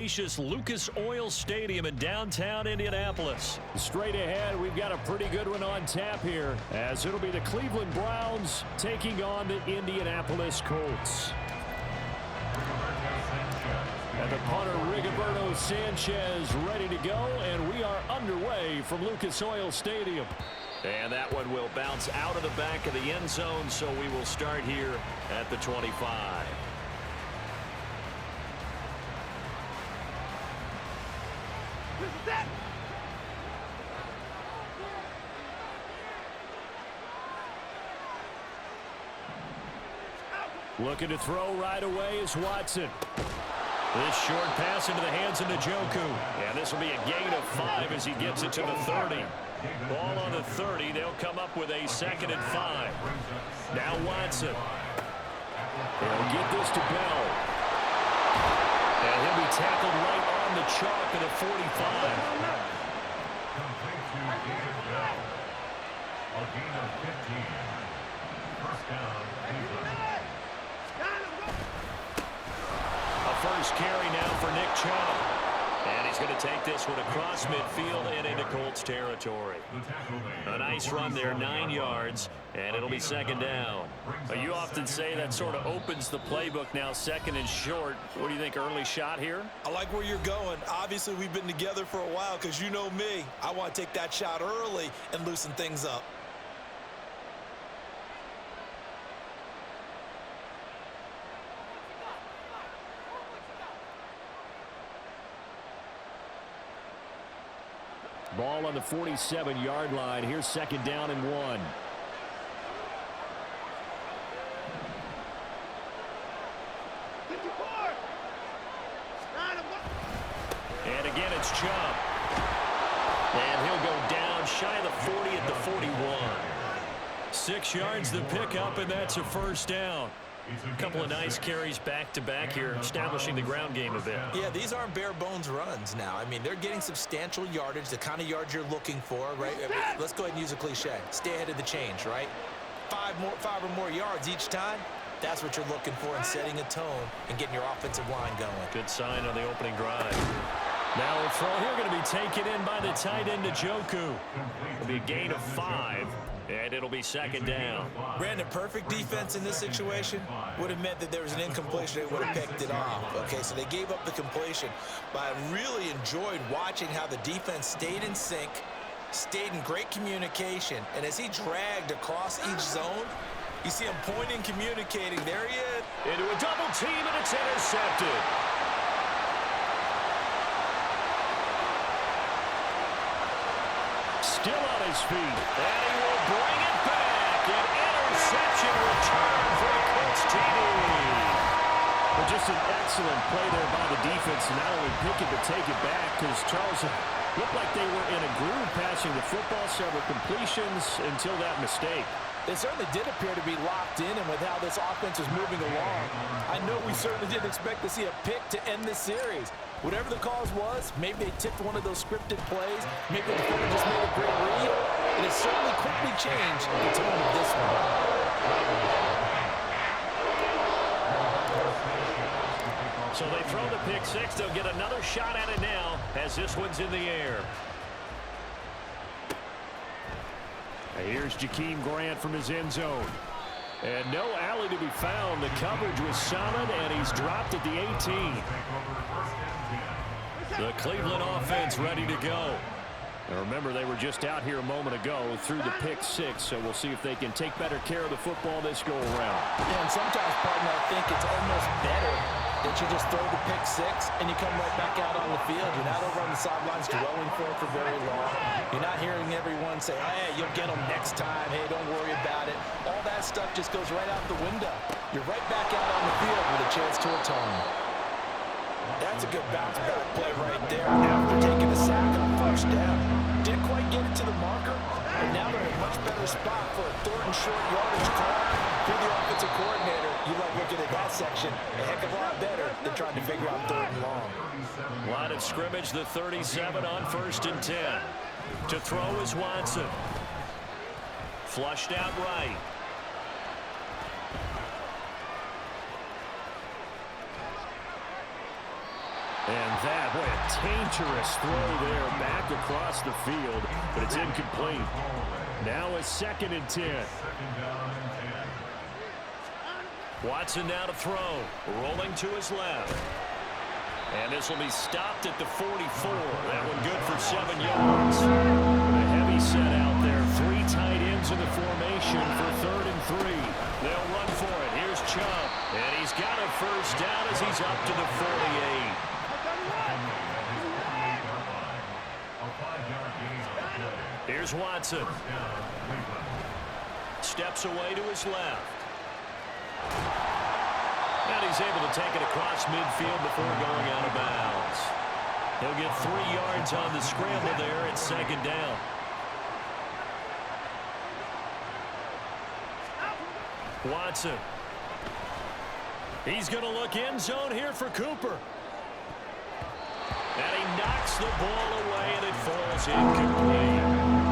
spacious Lucas Oil Stadium in downtown Indianapolis. Straight ahead, we've got a pretty good one on tap here, as it'll be the Cleveland Browns taking on the Indianapolis Colts. And the punter, Rigoberto Sanchez, ready to go, and we are underway from Lucas Oil Stadium. And that one will bounce out of the back of the end zone, so we will start here at the 25. Looking to throw right away is Watson. This short pass into the hands of Njoku. And this will be a gain of 5 as he gets it to the 30. Ball on the 30. They'll come up with a 2nd and 5. Now Watson. They'll get this to Bell. And he'll be tackled right on the chalk of the 45. A gain of 15. First down, A first carry now for Nick Chubb. And he's going to take this one across midfield and into Colts territory. A nice run there, 9 yards, and it'll be 2nd down. You often say that sort of opens the playbook now, 2nd and short. What do you think, early shot here? I like where you're going. Obviously, we've been together for a while because you know me. I want to take that shot early and loosen things up. Ball on the 47-yard line. Here's 2nd down and 1. And again, it's Chubb. And he'll go down shy of the 40 at the 41. 6 yards the pickup, and that's a first down. A couple of nice carries back-to-back here, establishing the ground game a bit. Yeah, these aren't bare-bones runs now. I mean, they're getting substantial yardage, the kind of yards you're looking for, right? I mean, let's go ahead and use a cliche. Stay ahead of the change, right? 5 or more yards each time. That's what you're looking for in setting a tone and getting your offensive line going. Good sign on the opening drive. Now a throw here going to be taken in by the tight end, Njoku. It'll be a gain of 5. And it'll be 2nd down. Brandon, perfect defense in this situation would have meant that there was an incompletion. They would have picked it off. Okay, so they gave up the completion. But I really enjoyed watching how the defense stayed in sync, stayed in great communication. And as he dragged across each zone, you see him pointing, communicating. There he is. Into a double team, and it's intercepted. Still on his feet. And he will bring it back. An interception return for the Colts TD. Well, just an excellent play there by the defense. Not only pick it, but take it back, because Charles looked like they were in a groove passing the football, several completions until that mistake. They certainly did appear to be locked in, and with how this offense was moving along, I know we certainly didn't expect to see a pick to end this series. Whatever the cause was, maybe they tipped one of those scripted plays, maybe the defender just made a great read. It has certainly quickly changed the tone of this one. So they throw the pick 6. They'll get another shot at it now as this one's in the air. Here's Jakeem Grant from his end zone. And no alley to be found. The coverage was solid, and he's dropped at the 18. The Cleveland offense ready to go. Now remember, they were just out here a moment ago through the pick 6, so we'll see if they can take better care of the football this go-around. Yeah, and sometimes, partner, I think it's almost better that you just throw the pick 6 and you come right back out on the field. You're not over on the sidelines dwelling for it for very long. You're not hearing everyone say, hey, you'll get them next time. Hey, don't worry about it. All that stuff just goes right out the window. You're right back out on the field with a chance to atone. That's a good bounce back play right there after taking a sack on first down. Didn't quite get it to the marker, but now they're in a much better spot for a 3rd and short yardage call. If you're the offensive coordinator, you like looking at that section a heck of a lot better than trying to figure out 3rd and long. Line of scrimmage, the 37 on 1st and 10. To throw is Watson. Flushed out right. And that, what a dangerous throw there back across the field, but it's incomplete. Now a 2nd and 10. Watson now to throw, rolling to his left. And this will be stopped at the 44. That one good for 7 yards. A heavy set out there. 3 tight ends in the formation for 3rd and 3. They'll run for it. Here's Chubb. And he's got a first down as he's up to the 48. Here's Watson. Steps away to his left. And he's able to take it across midfield before going out of bounds. He'll get 3 yards on the scramble there at 2nd down. Watson. He's going to look end zone here for Cooper. And he knocks the ball away, and it falls incomplete.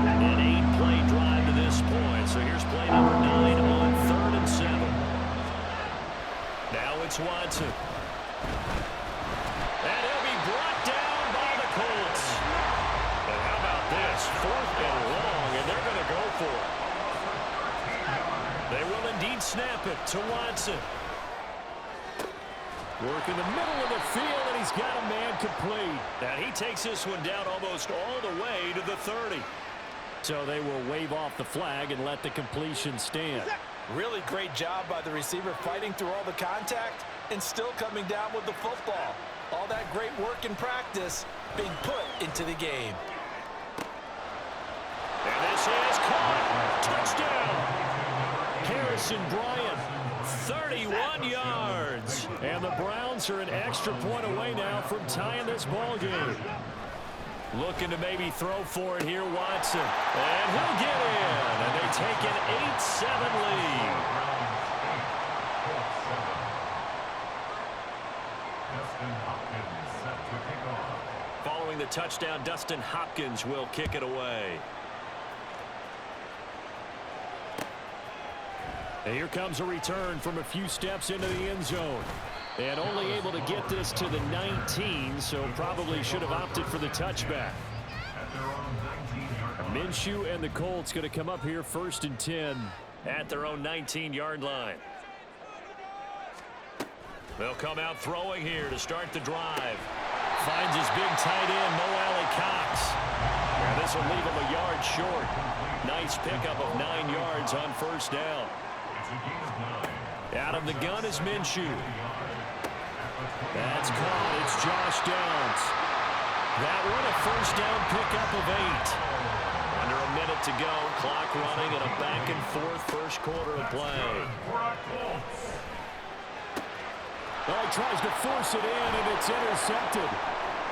An 8-play drive to this point. So here's play number 9 on 3rd and 7. Now it's Watson. And he'll be brought down by the Colts. And how about this? 4th and long, and they're going to go for it. They will indeed snap it to Watson. Work in the middle of the field, and he's got a man complete. And he takes this one down almost all the way to the 30. So they will wave off the flag and let the completion stand. Really great job by the receiver fighting through all the contact and still coming down with the football. All that great work in practice being put into the game. And this is caught. Touchdown. Harrison Bryant, 31 yards. And the Browns are an extra point away now from tying this ball game. Looking to maybe throw for it here, Watson. And he'll get in. And they take an 8-7 lead. Following the touchdown, Dustin Hopkins will kick it away. And here comes a return from a few steps into the end zone. And only able to get this to the 19, so probably should have opted for the touchback. Minshew and the Colts going to come up here 1st and 10. At their own 19-yard line. They'll come out throwing here to start the drive. Finds his big tight end, Mo Alley Cox. And this will leave him a yard short. Nice pickup of 9 yards on 1st down. Out of the gun is Minshew. That's caught. It's Josh Downs. That one a 1st down pickup of 8. Under a minute to go. Clock running and a back-and-forth 1st quarter of play. Well, he tries to force it in, and it's intercepted.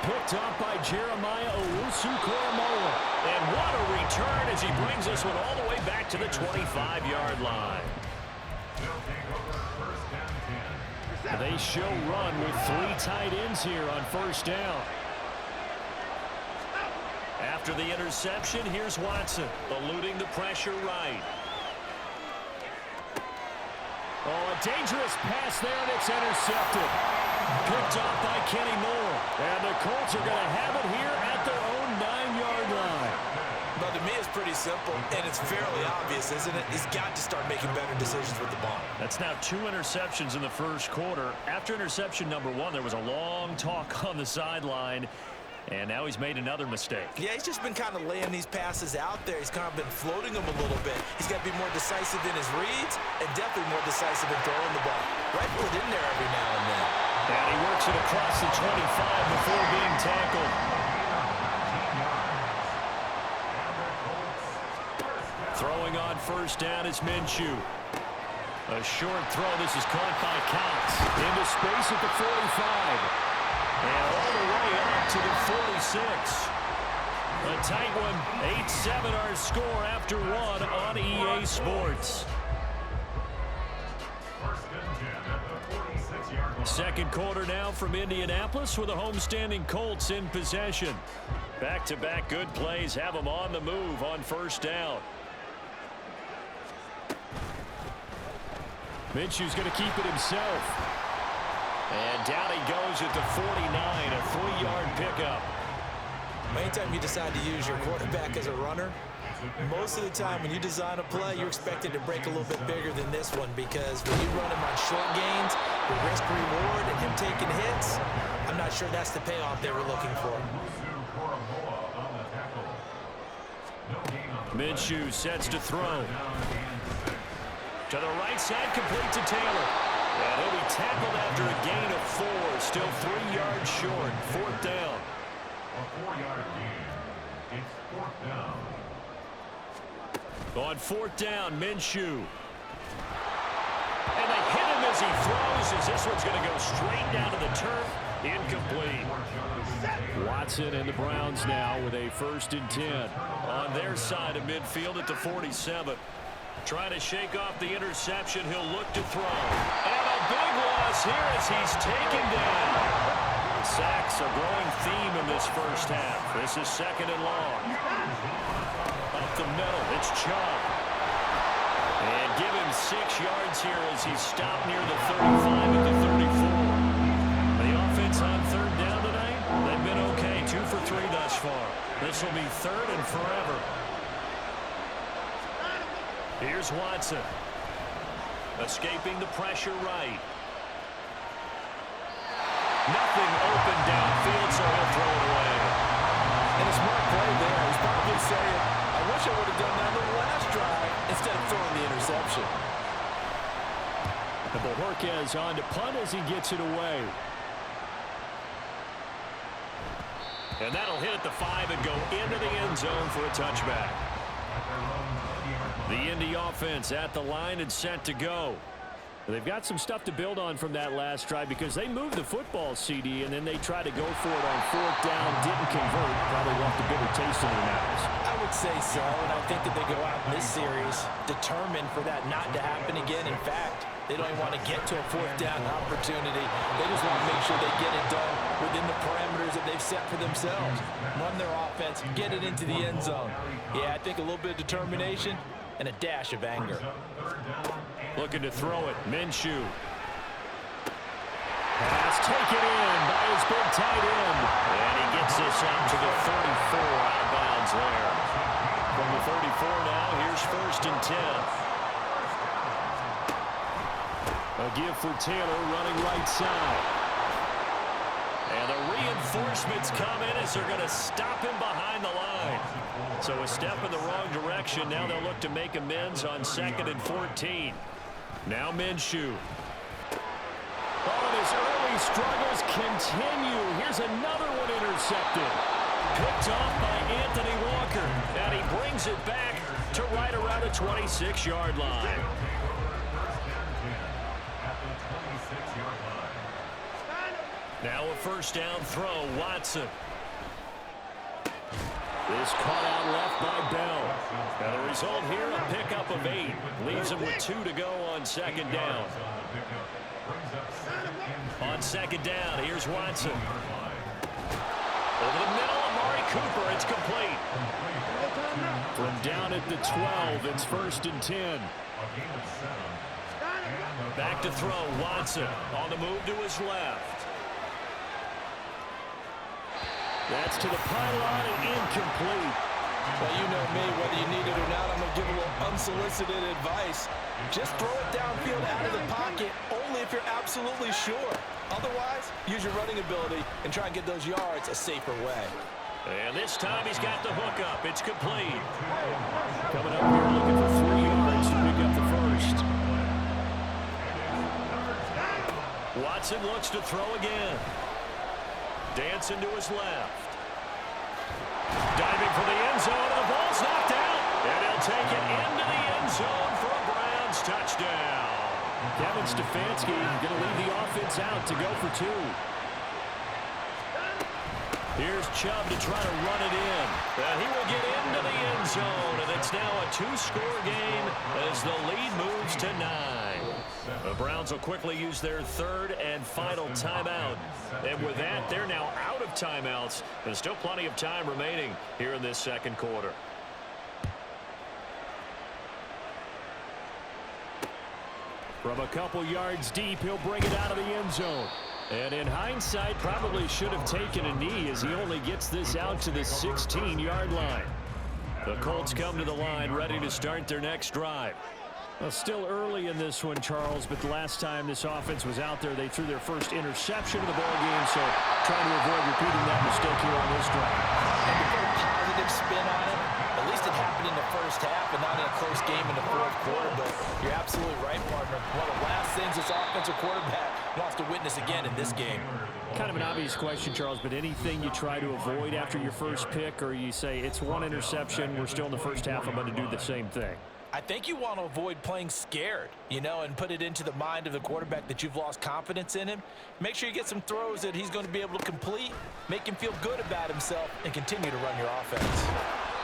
Picked up by Jeremiah Owusu-Koramoah. And what a return as he brings this one all the way back to the 25-yard line. They show run with 3 tight ends here on 1st down. After the interception, here's Watson, eluding the pressure right. Oh, a dangerous pass there, and it's intercepted. Picked off by Kenny Moore. And the Colts are going to have it here at their own 9-yard line. But to me, it's pretty simple, and it's fairly obvious, isn't it? He's got to start making better decisions with the ball. That's now 2 interceptions in the 1st quarter. After interception number 1, there was a long talk on the sideline, and now he's made another mistake. Yeah, he's just been kind of laying these passes out there. He's kind of been floating them a little bit. He's got to be more decisive in his reads and definitely more decisive in throwing the ball. Rifle it in there every now and then. And he works it across the 25 before being tackled. Throwing on 1st down is Minshew. A short throw. This is caught by Cox. Into space at the 45. And all the way up to the 46. A tight one. 8-7 our score after 1 on EA Sports. 2nd quarter now from Indianapolis with the homestanding Colts in possession. Back-to-back good plays have them on the move on 1st down. Minshew's going to keep it himself. And down he goes at the 49, a 3-yard pickup. Anytime you decide to use your quarterback as a runner, most of the time when you design a play, you're expected to break a little bit bigger than this one, because when you run him on short gains, the risk-reward and him taking hits, I'm not sure that's the payoff they were looking for. Minshew sets to throw. To the right side, complete to Taylor. And he'll be tackled after a gain of 4, still 3 yards short. 4th down. A 4-yard gain. It's 4th down. On 4th down, Minshew. And they hit him as he throws, as this one's going to go straight down to the turf. Incomplete. Watson and the Browns now with a 1st and 10. On their side of midfield at the 47. Trying to shake off the interception. He'll look to throw. And a big loss here as he's taken down. Sacks a growing theme in this first half. This is 2nd and long. Up the middle, it's Chubb. And give him 6 yards here as he's stopped near the 35 at the 34. The offense on 3rd down tonight, they've been okay. 2 for 3 thus far. This will be 3rd and forever. Here's Watson. Escaping the pressure right. Nothing open downfield, so he'll throw it away. And a smart play there. He's probably saying, I wish I would have done that on the last drive instead of throwing the interception. And Bojorquez on to punt as he gets it away. And that'll hit at the 5 and go into the end zone for a touchback. The Indy offense at the line and set to go. They've got some stuff to build on from that last drive because they moved the football, CD, and then they tried to go for it on 4th down, didn't convert, probably left a bitter taste in their mouths. I would say so, and I think that they go out in this series determined for that not to happen again. In fact, they don't even want to get to a 4th down opportunity. They just want to make sure they get it done within the parameters that they've set for themselves. Run their offense, get it into the end zone. Yeah, I think a little bit of determination and a dash of anger. Looking to throw it, Minshew. Pass taken in by his big tight end. And he gets this up to the 34 out of bounds there. From the 34 now, here's 1st and 10. A give for Taylor running right side. And the reinforcements come in as they're going to stop him behind the line. So a step in the wrong direction. Now they'll look to make amends on 2nd and 14. Now Minshew. Oh, and his early struggles continue. Here's another one intercepted. Picked off by Anthony Walker. And he brings it back to right around the 26-yard line. Now a 1st down throw, Watson. This caught out left by Bell. And the result here, a pickup of 8. Leaves him with 2 to go on 2nd down. On 2nd down, here's Watson. Over the middle, Amari Cooper, it's complete. From down at the 12, it's 1st and 10. Back to throw, Watson on the move to his left. That's to the pylon and incomplete. Well, you know me, whether you need it or not, I'm going to give a little unsolicited advice. Just throw it downfield out of the pocket, only if you're absolutely sure. Otherwise, use your running ability and try and get those yards a safer way. And this time he's got the hook up. It's complete. Coming up here looking for 3 yards to pick up the 1st. Watson looks to throw again. Dancing to his left. Diving for the end zone, and the ball's knocked out. And he'll take it into the end zone for a Browns touchdown. Kevin Stefanski going to leave the offense out to go for 2. Here's Chubb to try to run it in. And he will get into the end zone, and it's now a 2-score game as the lead moves to 9. The Browns will quickly use their 3rd and final timeout. And with that, they're now out of timeouts. There's still plenty of time remaining here in this 2nd quarter. From a couple yards deep, he'll bring it out of the end zone. And in hindsight, probably should have taken a knee as he only gets this out to the 16-yard line. The Colts come to the line ready to start their next drive. Well, still early in this one, Charles, but the last time this offense was out there, they threw their first interception of the ballgame, so trying to avoid repeating that mistake here on this drive. And to put a positive spin on it, at least it happened in the first half and not in a close game in the fourth quarter, but you're absolutely right, partner. One of the last things this offensive quarterback wants to witness again in this game. Kind of an obvious question, Charles, but anything you try to avoid after your first pick, or you say it's one interception, we're still in the first half, I'm going to do the same thing? I think you want to avoid playing scared, you know, and put it into the mind of the quarterback that you've lost confidence in him. Make sure you get some throws that he's going to be able to complete, make him feel good about himself, and continue to run your offense.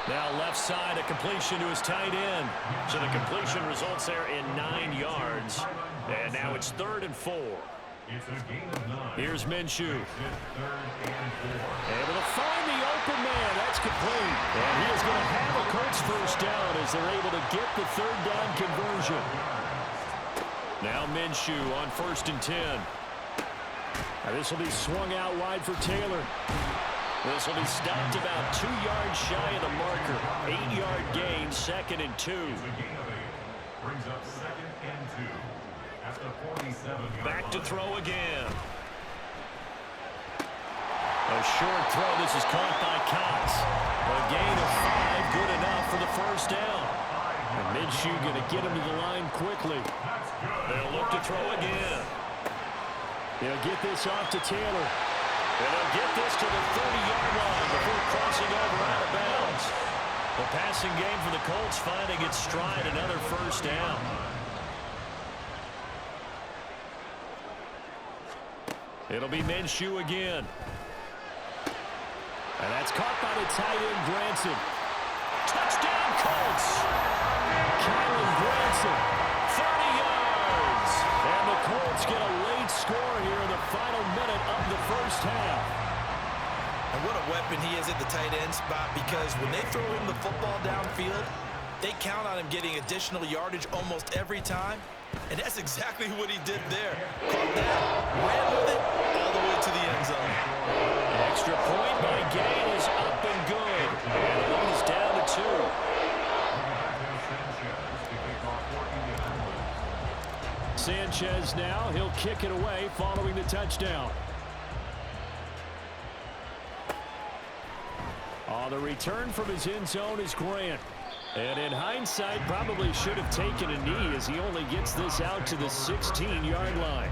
Now left side, a completion to his tight end. So the completion results there in 9 yards. And now it's 3rd and 4. Here's Minshew. Able to find the open man. That's complete. And he is going to have a Colts first down as they're able to get the 3rd down conversion. Now Minshew on 1st and 10. Now this will be swung out wide for Taylor. This will be stopped about 2 yards shy of the marker. 8-yard gain, 2nd and 2. Brings up 2nd and 2. At the 47. Back to throw again. A short throw. This is caught by Cox. A gain of 5, good enough for the first down. And Minshew going to get him to the line quickly. They'll look to throw again. They'll get this off to Taylor. And they'll get this to the 30-yard line before crossing over out of bounds. The passing game for the Colts finding its stride, another first down. It'll be Minshew again. And that's caught by the tight end, Granson. Touchdown, Colts! Kylan Granson, 30 yards. And the Colts get a late score here in the final minute of the first half. And what a weapon he is at the tight end spot, because when they throw him the football downfield, they count on him getting additional yardage almost every time. And that's exactly what he did there. Caught that, ran with it, all the way to the end zone. Extra point by Gain is up and good. And the lead is down to 2. Sanchez now, he'll kick it away following the touchdown. On the return from his end zone is Grant. And in hindsight, probably should have taken a knee as he only gets this out to the 16-yard line.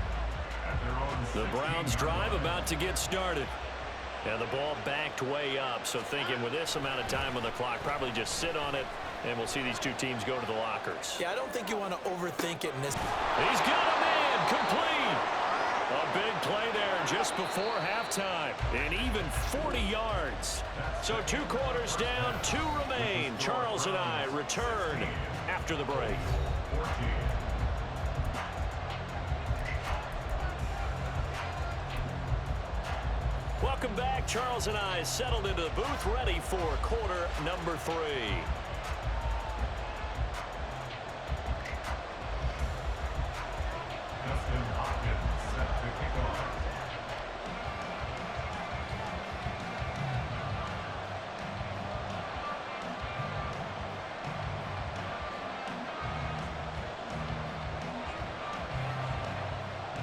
The Browns drive about to get started. And the ball backed way up, so thinking with this amount of time on the clock, probably just sit on it, and we'll see these two teams go to the lockers. Yeah, I don't think you want to overthink it in this. He's got a man, complete. A big play there just before halftime, and even 40 yards. So 2 quarters down, 2 remain. Charles and I return after the break. Welcome back. Charles and I settled into the booth, ready for quarter number 3.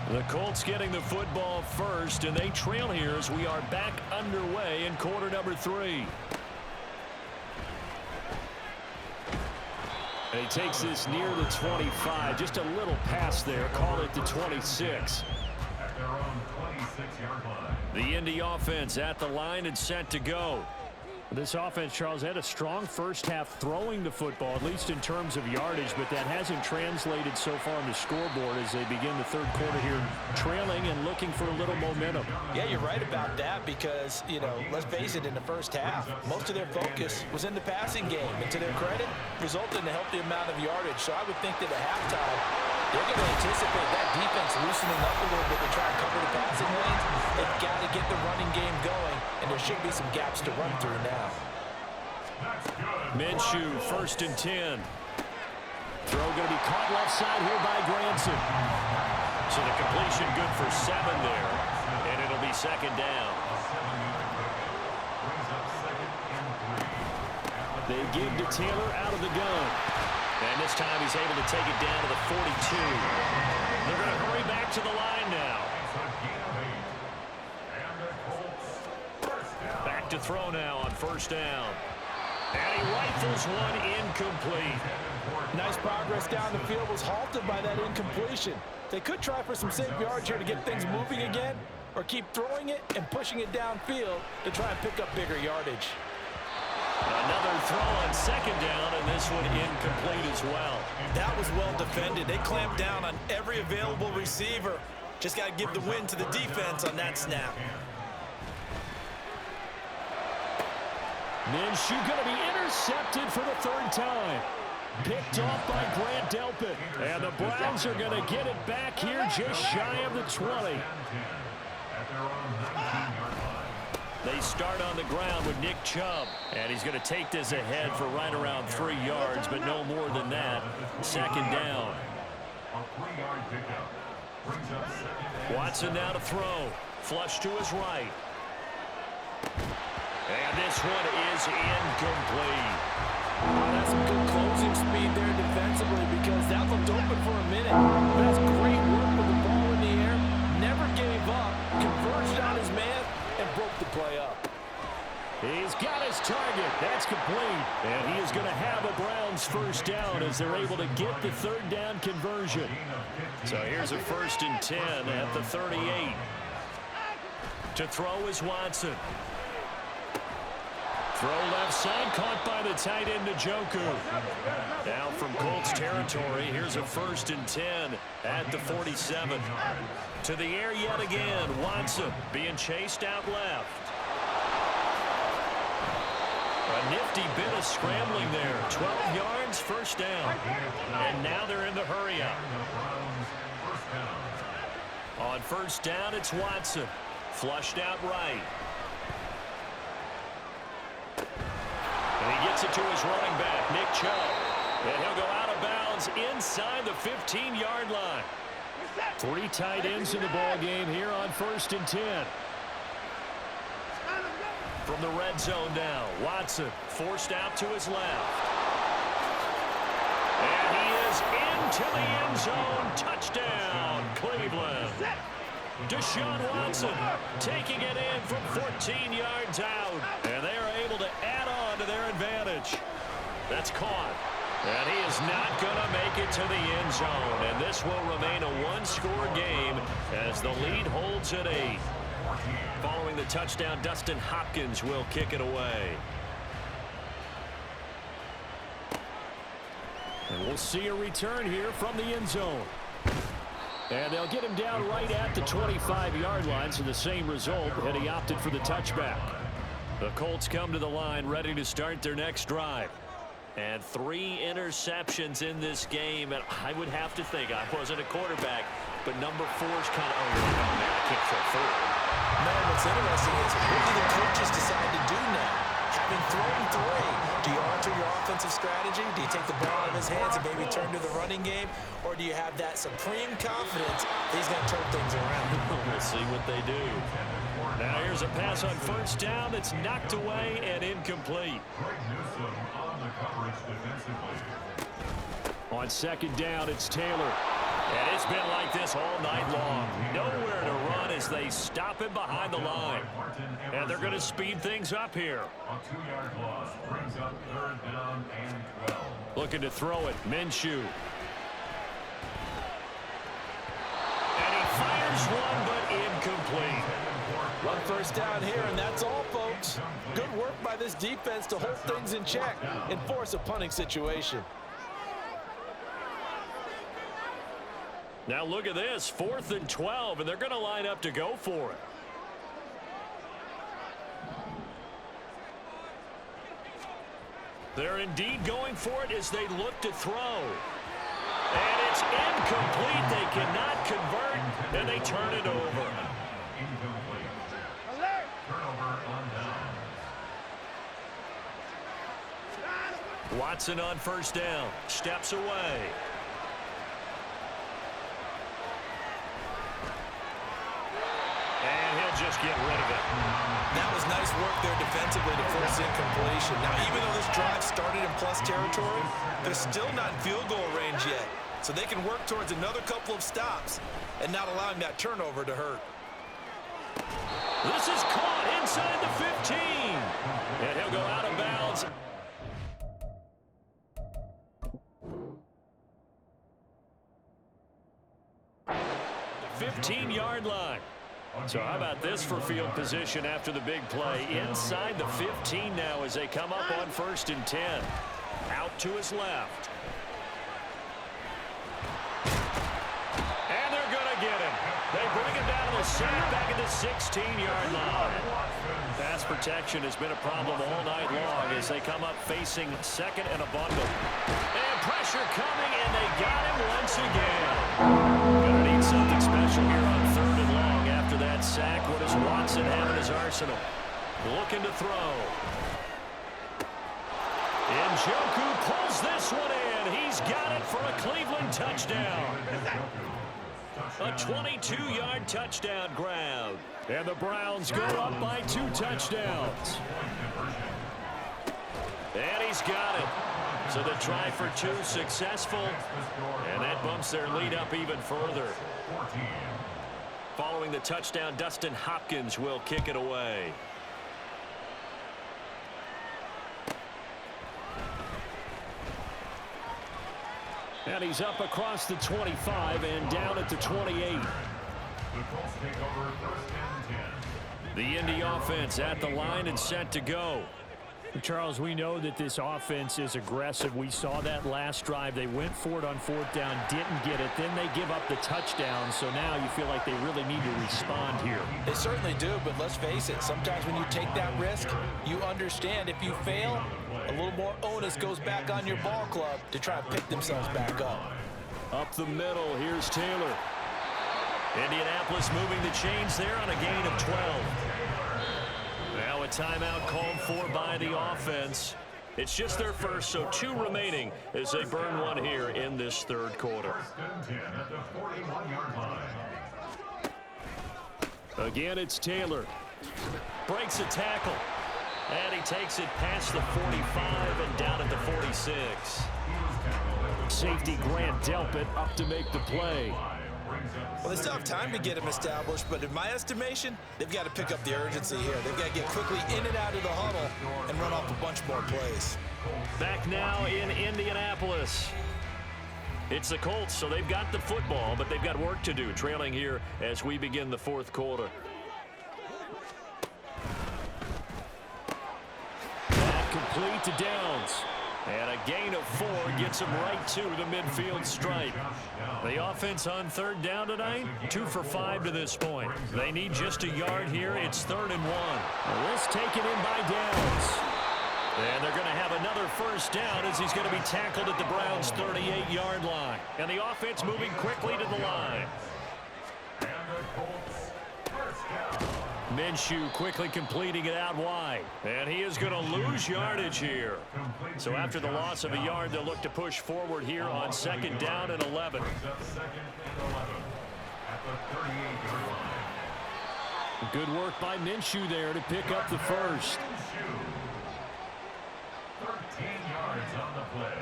The Colts getting the football first, and they trail here as we are back underway in quarter number 3. And he takes this near the 25. Just a little pass there. Call it the 26. At their own 26-yard line. The Indy offense at the line and set to go. This offense, Charles, had a strong first half throwing the football, at least in terms of yardage, but that hasn't translated so far on the scoreboard as they begin the third quarter here trailing and looking for a little momentum. Yeah, you're right about that because, you know, let's face it, in the first half, most of their focus was in the passing game. And to their credit, resulted in a healthy amount of yardage. So I would think that at halftime, they're going to anticipate that defense loosening up a little bit to try and cover the passing lanes. They've got to get the running game going, and there should be some gaps to run through now. Minshew, 1st and 10. Throw going to be caught left side here by Granson. So the completion good for 7 there. be second down. They give to Taylor out of the gun. And this time he's able to take it down to the 42. They're going to hurry back to the line now. Back to throw now on first down. And he rifles one incomplete. Nice progress down the field, was halted by that incompletion. They could try for some safe yards here to get things moving again, or keep throwing it and pushing it downfield to try and pick up bigger yardage. Another throw on second down, and this one incomplete as well. That was well defended. They clamped down on every available receiver. Just got to give the win to the defense on that snap. Minshew going to be intercepted for the third time. Picked off by Grant Delpit. And the Browns are going to get it back here just shy of the 20. They start on the ground with Nick Chubb. And he's going to take this ahead for right around 3 yards, but no more than that. Second down. Watson now to throw. Flush to his right. And this one is incomplete. That's some good closing speed there defensively, because that looked open for a minute. That's great work with the ball in the air. Never gave up. Converged on his man and broke the play up. He's got his target. That's complete. And he is going to have a Browns first down as they're able to get the third down conversion. So here's a 1st and 10 at the 38. To throw is Watson. Throw left side, caught by the tight end Njoku. Now from Colts territory, here's a 1st and 10 at the 47. To the air yet again, Watson being chased out left. A nifty bit of scrambling there. 12 yards, first down. And now they're in the hurry up. On first down, it's Watson. Flushed out right. And he gets it to his running back, Nick Chubb. And he'll go out of bounds inside the 15-yard line. 3 tight ends in the ball game here on 1st and 10. From the red zone now, Watson forced out to his left. And he is into the end zone. Touchdown, Cleveland. Deshaun Watson taking it in from 14 yards out. And they are able to add on to their advantage. That's caught. And he is not going to make it to the end zone. And this will remain a one-score game as the lead holds at 8. Following the touchdown, Dustin Hopkins will kick it away. And we'll see a return here from the end zone. And they'll get him down right at the 25-yard line, so the same result, and he opted for the touchback. The Colts come to the line ready to start their next drive. And 3 interceptions in this game, and I would have to think, I wasn't a quarterback, but number 4's kind of, oh man, I can't throw forward. Man, what's interesting is what do the coaches decide to do now? Having thrown 3, do you alter your offensive strategy? Do you take the ball out of his hands and maybe turn to the running game? Or do you have that supreme confidence that he's going to turn things around? We'll see what they do. Now here's a pass on first down that's knocked away and incomplete. On second down, it's Taylor. And it's been like this all night long. Nowhere to run as they stop him behind the line. And they're going to speed things up here. A 2-yard loss brings up 3rd down and 12. Looking to throw it, Minshew. And he fires one, but incomplete. One first down here, and that's all, folks. Good work by this defense to hold things in check and force a punting situation. Now look at this, 4th and 12, and they're going to line up to go for it. They're indeed going for it as they look to throw. And it's incomplete. They cannot convert, and they turn it over. Incomplete. Turnover on down. Watson on first down, steps away. And he'll just get rid of it. That was nice work there defensively to force incompletion. Now, even though this drive started in plus territory, they're still not in field goal range yet. So they can work towards another couple of stops and not allowing that turnover to hurt. This is caught inside the 15. And he'll go out of bounds. 15-yard line. So how about this for field position after the big play? Inside the 15 now as they come up on 1st and 10. Out to his left. And they're going to get him. They bring him down to the sack back at the 16-yard line. Pass protection has been a problem all night long as they come up facing second and a bundle. And pressure coming, and they got him once again. Gonna need something special here on 3rd and long after that sack. What does Watson have in his arsenal? Looking to throw. Njoku pulls this one in. He's got it for a Cleveland touchdown. A 22-yard touchdown grab. And the Browns go up by 2 touchdowns. And he's got it. So the try for 2 successful. And that bumps their lead up even further. Following the touchdown, Dustin Hopkins will kick it away. And he's up across the 25 and down at the 28. The Indy offense at the line and set to go. Charles, we know that this offense is aggressive. We saw that last drive. They went for it on 4th down, didn't get it. Then they give up the touchdown. So now you feel like they really need to respond here. They certainly do, but let's face it. Sometimes when you take that risk, you understand if you fail, a little more onus goes back on your ball club to try and pick themselves back up. Up the middle, here's Taylor. Indianapolis moving the chains there on a gain of 12. Now a timeout called for by the offense. It's just their first, so 2 remaining as they burn one here in this 3rd quarter. Again, it's Taylor. Breaks a tackle. And he takes it past the 45 and down at the 46. Safety Grant Delpit up to make the play. Well, they still have time to get him established, but in my estimation, they've got to pick up the urgency here. They've got to get quickly in and out of the huddle and run off a bunch more plays. Back now in Indianapolis. It's the Colts, so they've got the football, but they've got work to do, trailing here as we begin the 4th quarter. That complete to Downs. And a gain of 4 gets him right to the midfield stripe. The offense on 3rd down tonight, 2 for 5 to this point. They need just a yard here. It's 3rd and 1. This taken in by Downs. And they're going to have another 1st down as he's going to be tackled at the Browns' 38-yard line. And the offense moving quickly to the line. Minshew quickly completing it out wide. And he is going to lose yardage here. So after the loss of a yard, they'll look to push forward here on 2nd down and 11. Good work by Minshew there to pick up the 1st. 13 yards on the play.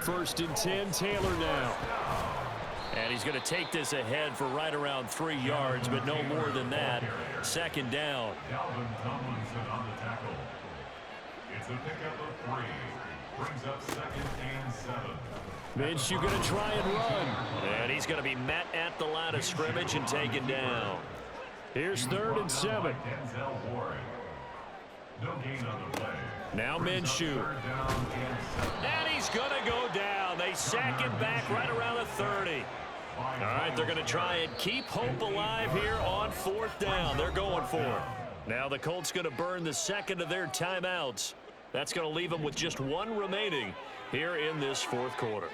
1st and 10, Taylor now. And he's going to take this ahead for right around 3 yards, but no more than that. 2nd down. Dalvin Tomlinson on the tackle. It's a pickup of 3. Brings up 2nd and 7. Minshew going to try and run. And he's going to be met at the line of scrimmage and taken down. Here's 3rd and 7. No gain on the play. Now Minshew. And he's going to go down. They sack him back right around the 30. All right, they're going to try and keep hope alive here on 4th down. They're going for it. Now the Colts going to burn the 2nd of their timeouts. That's going to leave them with just 1 remaining here in this 4th quarter.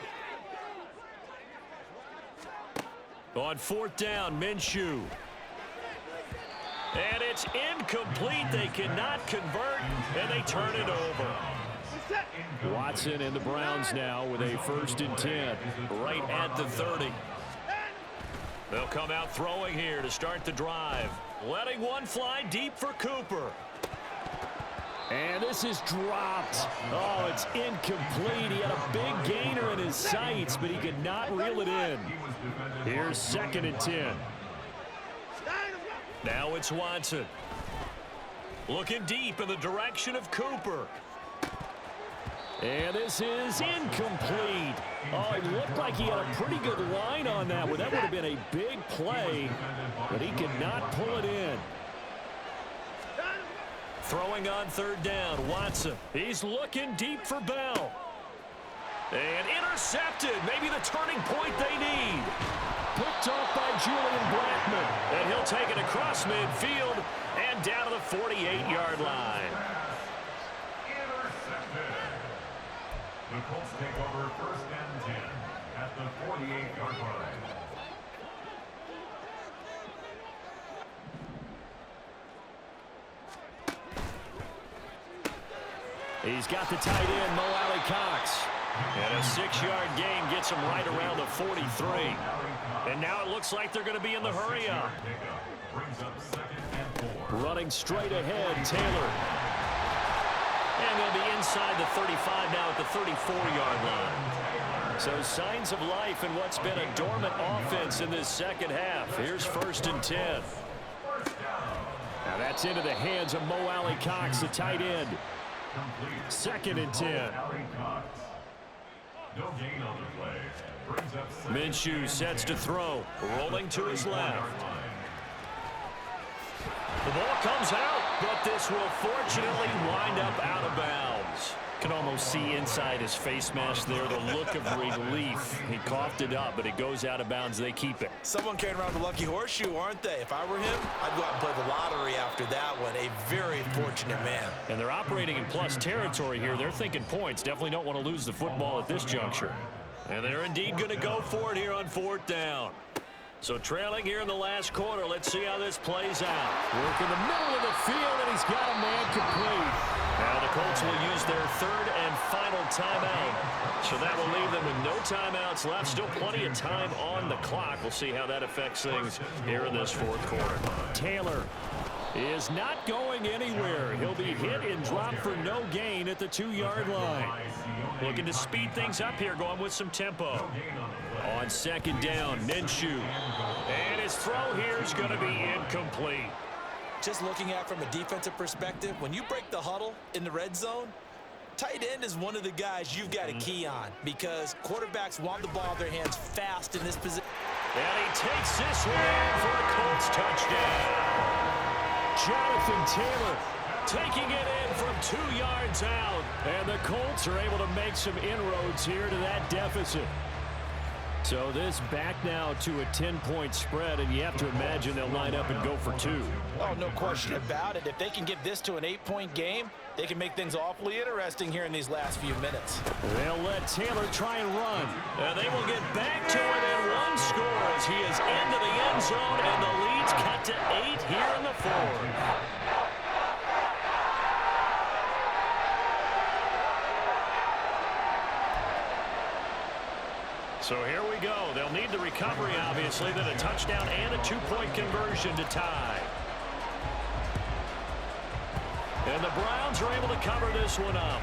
On 4th down, Minshew. And it's incomplete. They cannot convert, and they turn it over. Watson and the Browns now with a 1st and 10 right at the 30. They'll come out throwing here to start the drive. Letting one fly deep for Cooper. And this is dropped. Oh, it's incomplete. He had a big gainer in his sights, but he could not reel it in. Here's 2nd and 10. Now it's Watson. Looking deep in the direction of Cooper. And this is incomplete. Oh, it looked like he had a pretty good line on that one. That would have been a big play, but he could not pull it in. Throwing on 3rd down, Watson. He's looking deep for Bell. And intercepted. Maybe the turning point they need. Picked off by Julian Blackman. And he'll take it across midfield and down to the 48-yard line. The Colts take over 1st and 10 at the 48-yard line. He's got the tight end, Mo Alley Cox. And a 6-yard gain gets him right around the 43. And now it looks like they're going to be in the hurry-up. Brings up 2nd and 4. Running straight ahead, Taylor. And they'll be inside the 35 now at the 34-yard line. So signs of life in what's been a dormant offense in this second half. Here's 1st and 10. Now that's into the hands of Mo Alley Cox, the tight end. 2nd and 10. No gain on the play. Brings up Minshew sets to throw. Rolling to his left. The ball comes out, but this will fortunately wind up out of bounds. Can almost see inside his face mask there the look of relief. He coughed it up, but it goes out of bounds. They keep it. Someone carrying around the lucky horseshoe, aren't they? If I were him, I'd go out and play the lottery after that one. A very fortunate man. And they're operating in plus territory here. They're thinking points. Definitely don't want to lose the football at this juncture. And they're indeed going to go for it here on 4th down. So trailing here in the last quarter, let's see how this plays out. Work in the middle of the field, and he's got a man complete. Now the Colts will use their 3rd and final timeout. So that will leave them with no timeouts left. Still plenty of time on the clock. We'll see how that affects things here in this 4th quarter. Taylor is not going anywhere. He'll be hit and dropped for no gain at the 2-yard line. Looking to speed things up here, going with some tempo. On 2nd down, Minshew. And his throw here is going to be incomplete. Just looking at from a defensive perspective, when you break the huddle in the red zone, tight end is one of the guys you've got to key on because quarterbacks want the ball in their hands fast in this position. And he takes this one in for a Colts touchdown. Jonathan Taylor taking it in from 2 yards out. And the Colts are able to make some inroads here to that deficit. So this back now to a 10-point spread, and you have to imagine they'll line up and go for 2. Oh, no question about it. If they can get this to an 8-point game, they can make things awfully interesting here in these last few minutes. They'll let Taylor try and run. And they will get back to it, and one score as he is into the end zone, and the lead's cut to 8 here in the 4th. So here we go. They'll need the recovery, obviously, then a touchdown and a 2-point conversion to tie. And the Browns are able to cover this one up.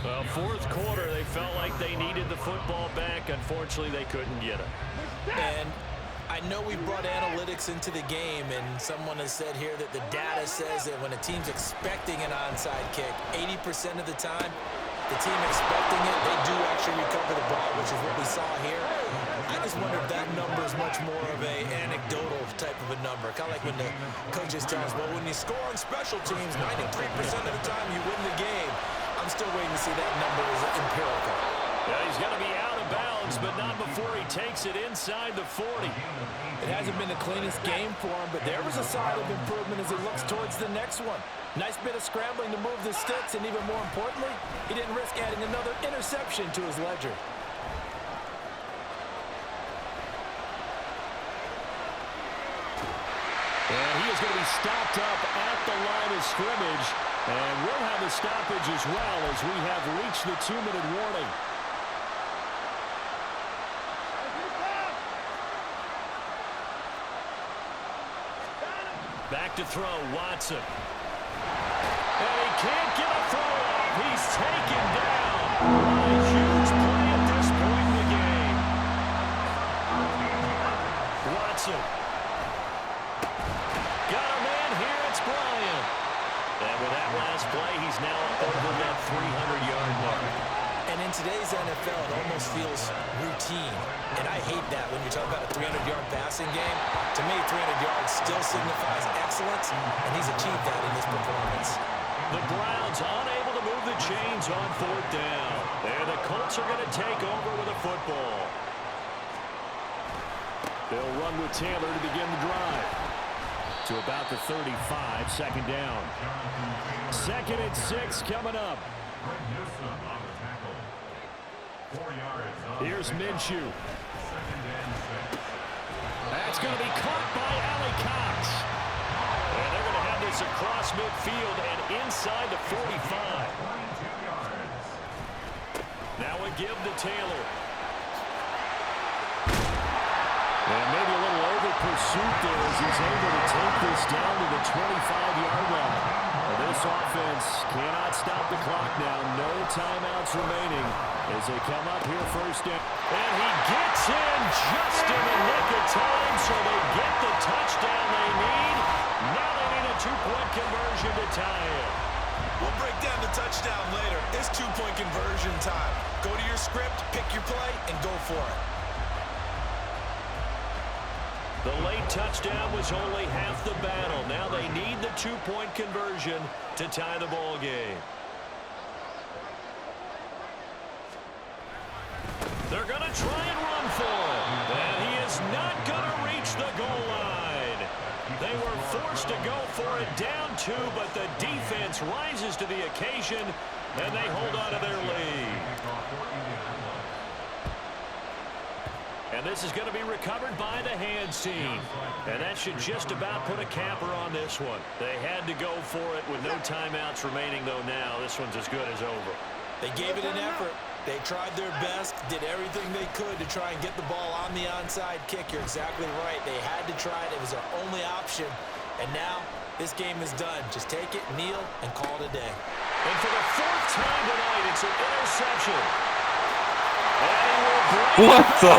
Well, 4th quarter, they felt like they needed the football back. Unfortunately, they couldn't get it. And I know we brought analytics into the game, and someone has said here that the data says that when a team's expecting an onside kick, 80% of the time, the team expecting it, they do actually recover the ball, which is what we saw here. I just wonder if that number is much more of a anecdotal type of a number. Kind of like when the coaches tell us, well, when you score on special teams, 93% of the time you win the game. I'm still waiting to see that number is empirical. Yeah, he's going to be out of bounds, but not before he takes it inside the 40. It hasn't been the cleanest game for him, but there was a sign of improvement as he looks towards the next one. Nice bit of scrambling to move the sticks, and even more importantly, he didn't risk adding another interception to his ledger. And he is going to be stopped up at the line of scrimmage. And we'll have a stoppage as well as we have reached the 2-minute warning. Back to throw, Watson. And he can't get a throw off. He's taken down. A huge play at this point in the game. Watson. Got a man here. It's Bryant. And with that last play, he's now over that 300-yard mark. And in today's NFL, it almost feels routine. And I hate that when you're talking about a 300-yard passing game. To me, 300 yards still signifies excellence, and he's achieved that in this performance. The Browns unable to move the chains on 4th down. And the Colts are going to take over with a football. They'll run with Taylor to begin the drive. To about the 35, 2nd down. 2nd and 6 coming up. Here's Minshew. That's going to be caught by Allie Cox. And they're going to have this across midfield and inside the 45. Now a give to Taylor. And maybe a little over pursuit there as he's able to take this down to the 25-yard line. This offense cannot stop the clock now. No timeouts remaining as they come up here 1st down. And he gets in just in the nick of time, so they get the touchdown they need. Now they need a 2-point conversion to tie it. We'll break down the touchdown later. It's 2-point conversion time. Go to your script, pick your play, and go for it. The late touchdown was only half the battle. Now they need the 2-point conversion to tie the ball game. They're going to try and run for it. And he is not going to reach the goal line. They were forced to go for it down 2, but the defense rises to the occasion, and they hold on to their lead. And this is going to be recovered by the hands team. And that should just about put a capper on this one. They had to go for it with no timeouts remaining, though now this one's as good as over. They gave it an effort. They tried their best, did everything they could to try and get the ball on the onside kick. You're exactly right. They had to try it. It was their only option. And now this game is done. Just take it, kneel, and call it a day. And for the 4th time tonight, it's an interception. What the?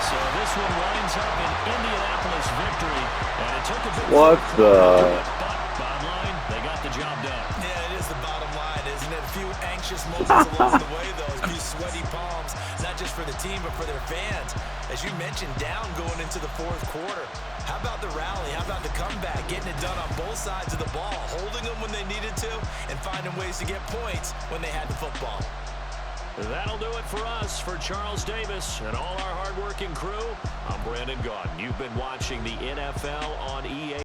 So this one winds up an Indianapolis victory, and it took a bit. What the? But bottom line, they got the job done. Yeah, it is the bottom line, isn't it? A few anxious moments along the way, though. A few sweaty palms, not just for the team, but for their fans. As you mentioned, down going into the 4th quarter. How about the rally? How about the comeback? Getting it done on both sides of the ball, holding them when they needed to, and finding ways to get points when they had the football. That'll do it for us. For Charles Davis and all our hardworking crew, I'm Brandon Gaudin. You've been watching the NFL on EA.